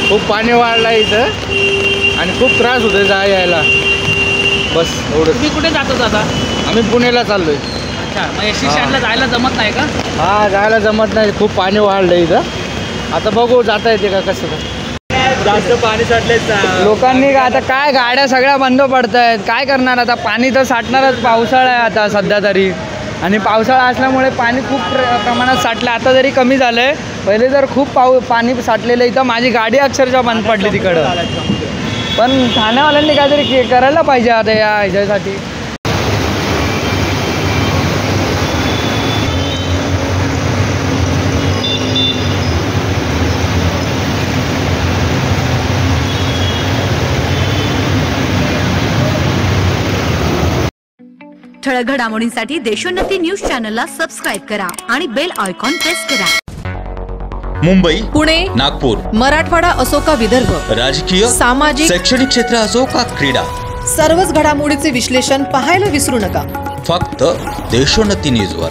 खूप पाणी वाढलं इथं आणि खूप त्रास होतोय जा यायला. बस एवढं. तुम्ही कुठे जातो दादा? आम्ही पुण्याला चाललोय. अच्छा, मग एसटी स्टँडला जायला जमत नाही का? हा, जायला जमत नाही, खूप पाणी वाढलं इथं. आता बघू जाता येते का कसं का. जास्त पाणी साठले लोकांनी आता काय गाड्या सगळ्या बंद पडत आहेत, काय करणार आता. पाणी तर साठणारच, पावसाळा आहे आता सध्या तरी. आणि पावसाळा असल्यामुळे पाणी खूप प्रमाणात साठलं. आता जरी कमी झालं आहे, पहिले तर खूप पाणी साठलेलं इथं. माझी गाडी अक्षरशः बंद पडली तिकडं. पण ठाण्यावाल्यांनी काहीतरी करायला पाहिजे आता या ह्याच्यासाठी. ठळक घडामोडींसाठी देशोन्नती न्यूज चॅनलला सबस्क्राईब करा आणि बेल आयकॉन प्रेस करा. मुंबई, पुणे, नागपूर, मराठवाडा असो का विदर्भ, राजकीय, सामाजिक, शैक्षणिक क्षेत्र असो का क्रीडा, सर्वच घडामोडीचे विश्लेषण पाहायला विसरू नका. फक्त देशोन्नती न्यूजवर.